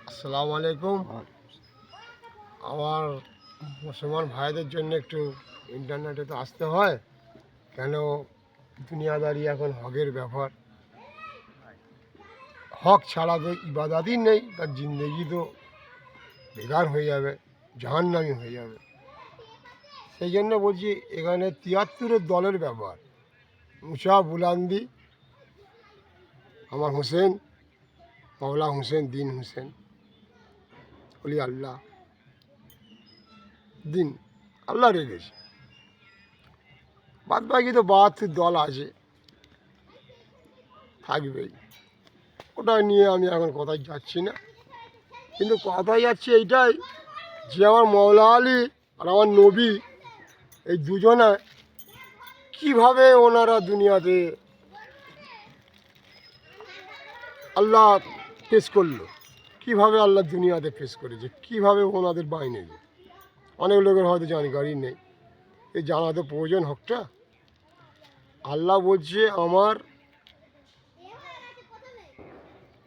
আসসালামু আলাইকুম। আমার মুসলমান ভাইদের জন্য একটু ইন্টারনেটে তো আসতে হয়, কেন দুনিয়াদারি এখন হকের ব্যাপার। হক ছাড়া তো ইবাদতই নেই, তার জিন্দেগি তো বেকার হয়ে যাবে, জাহান্নামী হয়ে যাবে। সেই জন্য বলছি, এখানে ৭৩ দলের ব্যাপার। মুসা বুলান্দি, আমার হোসেন, মাওলা হোসেন, দিন হোসেন, অলি আল্লাহ, দিন আল্লাহ রেখেছে। বাদ বাকি তো ৭২ দল আছে, থাকবেই। ওটা নিয়ে আমি এখন কথায় যাচ্ছি না, কিন্তু কথায় যাচ্ছি এইটাই যে আমার মওলা আলী আর আমার নবী, এই দুজনে কিভাবে ওনারা দুনিয়াতে আল্লাহ পেশ করলো, কিভাবে আল্লাহ দুনিয়াতে পেশ করেছে, কিভাবে ওনাদের বাহিনী। অনেক লোকের হয়তো জানকারি নেই, এই জানা তো প্রয়োজন হকটা। আল্লাহ বলছে, আমার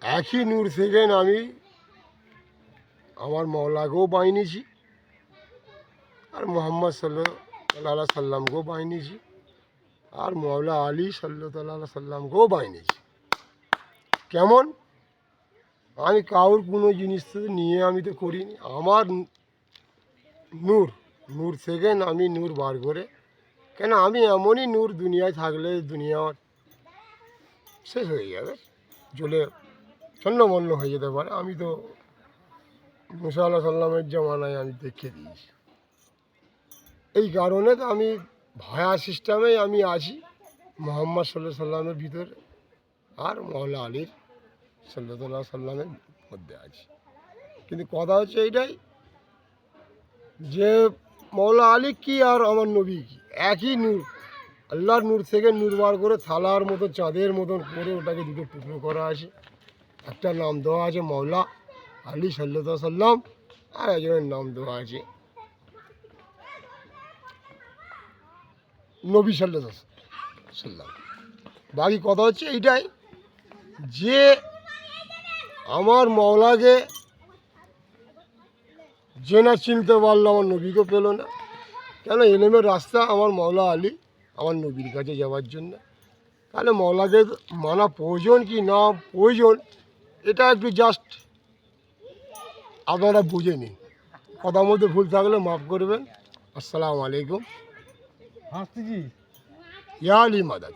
একই নূর থেকে আমি আমার মওলাকেও বানিয়েছি, আর মোহাম্মদ সাল্লাল্লাহু সাল্লামকেও বানিয়েছি, আর মওলা আলী সাল্লাল্লাহু সাল্লামকেও বানিয়েছি। কেমন? আমি কারোর কোনো জিনিস তো নিয়ে আমি তো করিনি। আমার নূর নূর থেকে আমি নূর বার করে, কেন আমি এমনই নূর, দুনিয়ায় থাকলে দুনিয়া শেষ হয়ে যাবে, জ্বলে ছন্নমন্ন হয়ে যেতে পারে। আমি তো মুসা আল্লাহ সাল্লামের জামানায় আমি দেখিয়ে দিয়েছি। এই কারণে তো আমি ভায়া সিস্টেমেই আমি আছি মোহাম্মদ সাল্লামের ভিতরে, আর মওলা আলীর সাল্লাল্লাহু সাল্লামের মধ্যে আছি। কিন্তু কথা হচ্ছে এইটাই যে মওলা আলী কি আর আমার নবী কি, একই নূর। আল্লাহর নূর থেকে নূর বার করে থালার মতো, চাঁদের মতন করে ওটাকে দুটো টুকরো করা আছে। একটা নাম দেওয়া আছে মওলা আলী সাল্লাল্লাহু সাল্লাম, আর একজনের নাম দেওয়া আছে নবী সাল্লাল্লাহু সাল্লাম। বাকি কথা হচ্ছে এইটাই যে আমার মওলাকে যে না চিনতে পারলো, আমার নবীকে পেল না। কেন? এলেমের রাস্তা আমার মওলা আলী আমার নবীর কাছে যাওয়ার জন্য। তাহলে মওলাকে মানা প্রয়োজন কি না প্রয়োজন, এটা একটু জাস্ট আপনারা বুঝে নিন। কথার মধ্যে ভুল থাকলে মাফ করবেন। আসসালামু আলাইকুম। ইয়া আলী মাদাদ।